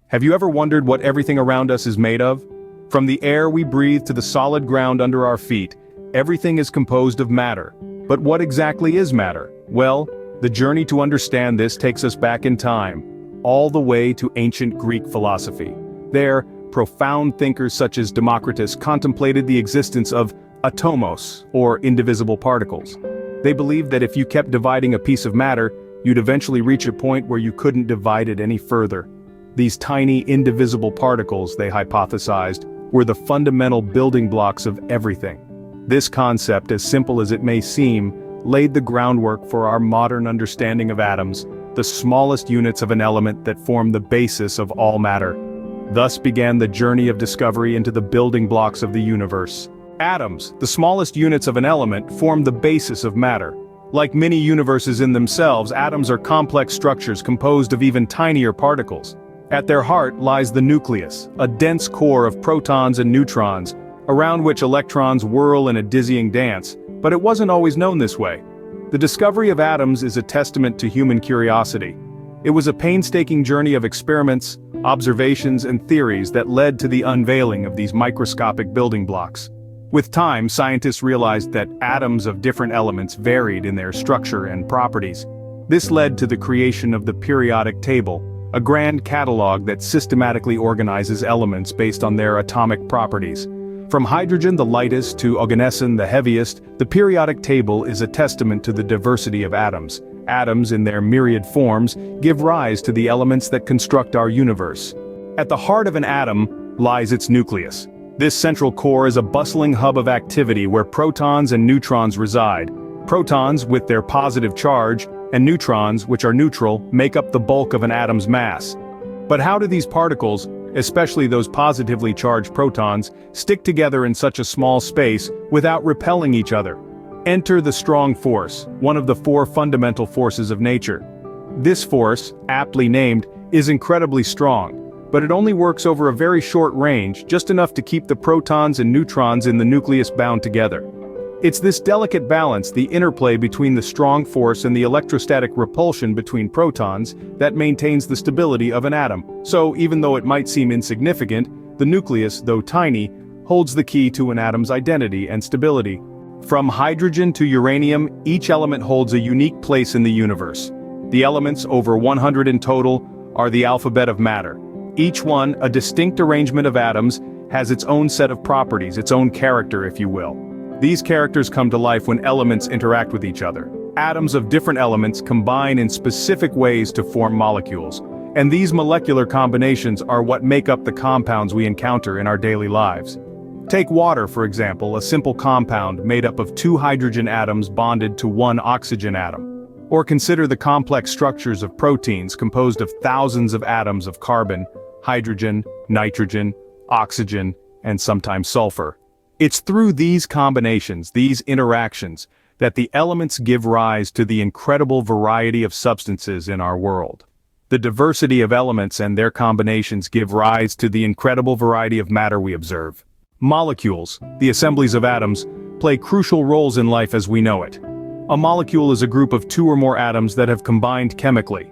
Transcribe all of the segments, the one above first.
Have you ever wondered what everything around us is made of? From the air we breathe to the solid ground under our feet, everything is composed of matter. But what exactly is matter? Well, the journey to understand this takes us back in time, all the way to ancient Greek philosophy. There, profound thinkers such as Democritus contemplated the existence of atomos, or indivisible particles. They believed that if you kept dividing a piece of matter, you'd eventually reach a point where you couldn't divide it any further. These tiny, indivisible particles, they hypothesized, were the fundamental building blocks of everything. This concept, as simple as it may seem, laid the groundwork for our modern understanding of atoms, the smallest units of an element that form the basis of all matter. Thus began the journey of discovery into the building blocks of the universe. Atoms, the smallest units of an element, form the basis of matter. Like many universes in themselves, atoms are complex structures composed of even tinier particles. At their heart lies the nucleus, a dense core of protons and neutrons, around which electrons whirl in a dizzying dance, but it wasn't always known this way. The discovery of atoms is a testament to human curiosity. It was a painstaking journey of experiments, observations, and theories that led to the unveiling of these microscopic building blocks. With time, scientists realized that atoms of different elements varied in their structure and properties. This led to the creation of the periodic table, a grand catalog that systematically organizes elements based on their atomic properties. From hydrogen, the lightest, to oganesson, the heaviest, the periodic table is a testament to the diversity of atoms. Atoms, in their myriad forms, give rise to the elements that construct our universe. At the heart of an atom lies its nucleus. This central core is a bustling hub of activity where protons and neutrons reside. Protons, with their positive charge, and neutrons, which are neutral, make up the bulk of an atom's mass. But how do these particles, especially those positively charged protons, stick together in such a small space without repelling each other? Enter the strong force, one of the four fundamental forces of nature. This force, aptly named, is incredibly strong, but it only works over a very short range, just enough to keep the protons and neutrons in the nucleus bound together. It's this delicate balance, the interplay between the strong force and the electrostatic repulsion between protons, that maintains the stability of an atom. So, even though it might seem insignificant, the nucleus, though tiny, holds the key to an atom's identity and stability. From hydrogen to uranium, each element holds a unique place in the universe. The elements, over 100 in total, are the alphabet of matter. Each one, a distinct arrangement of atoms, has its own set of properties, its own character, if you will. These characters come to life when elements interact with each other. Atoms of different elements combine in specific ways to form molecules, and these molecular combinations are what make up the compounds we encounter in our daily lives. Take water, for example, a simple compound made up of two hydrogen atoms bonded to one oxygen atom. Or consider the complex structures of proteins composed of thousands of atoms of carbon, hydrogen, nitrogen, oxygen, and sometimes sulfur. It's through these combinations, these interactions, that the elements give rise to the incredible variety of substances in our world. The diversity of elements and their combinations give rise to the incredible variety of matter we observe. Molecules, the assemblies of atoms, play crucial roles in life as we know it. A molecule is a group of two or more atoms that have combined chemically.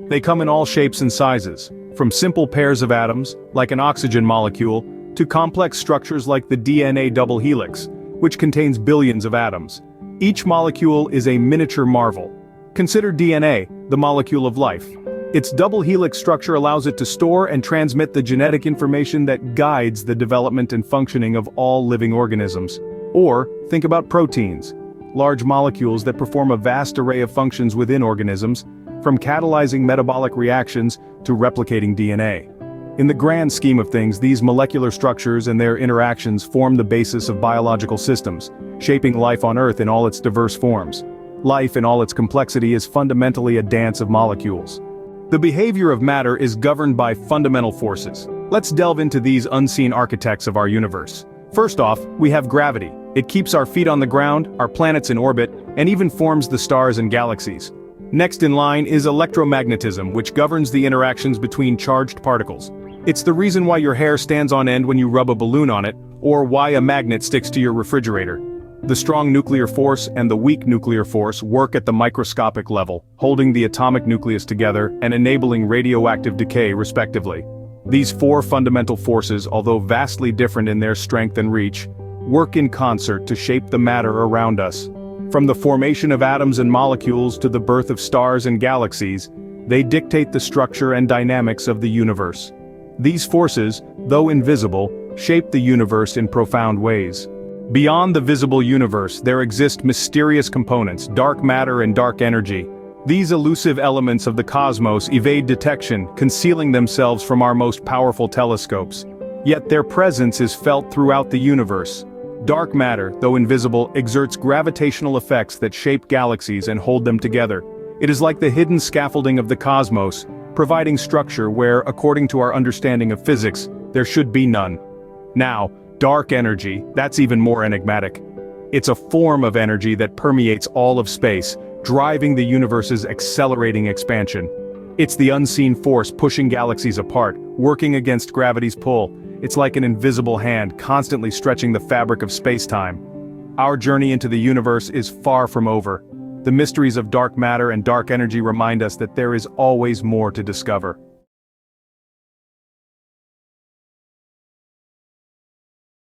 They come in all shapes and sizes, from simple pairs of atoms, like an oxygen molecule, to complex structures like the DNA double helix, which contains billions of atoms. Each molecule is a miniature marvel. Consider DNA, the molecule of life. Its double helix structure allows it to store and transmit the genetic information that guides the development and functioning of all living organisms. Or, think about proteins, large molecules that perform a vast array of functions within organisms, from catalyzing metabolic reactions to replicating DNA. In the grand scheme of things, these molecular structures and their interactions form the basis of biological systems, shaping life on Earth in all its diverse forms. Life in all its complexity is fundamentally a dance of molecules. The behavior of matter is governed by fundamental forces. Let's delve into these unseen architects of our universe. First off, we have gravity. It keeps our feet on the ground, our planets in orbit, and even forms the stars and galaxies. Next in line is electromagnetism, which governs the interactions between charged particles. It's the reason why your hair stands on end when you rub a balloon on it, or why a magnet sticks to your refrigerator. The strong nuclear force and the weak nuclear force work at the microscopic level, holding the atomic nucleus together and enabling radioactive decay respectively. These four fundamental forces, although vastly different in their strength and reach, work in concert to shape the matter around us. From the formation of atoms and molecules to the birth of stars and galaxies, they dictate the structure and dynamics of the universe. These forces, though invisible, shape the universe in profound ways. Beyond the visible universe, there exist mysterious components, dark matter and dark energy. These elusive elements of the cosmos evade detection, concealing themselves from our most powerful telescopes. Yet their presence is felt throughout the universe. Dark matter, though invisible, exerts gravitational effects that shape galaxies and hold them together. It is like the hidden scaffolding of the cosmos, providing structure where, according to our understanding of physics, there should be none. Now, dark energy, that's even more enigmatic. It's a form of energy that permeates all of space, driving the universe's accelerating expansion. It's the unseen force pushing galaxies apart, working against gravity's pull. It's like an invisible hand constantly stretching the fabric of space-time. Our journey into the universe is far from over. The mysteries of dark matter and dark energy remind us that there is always more to discover.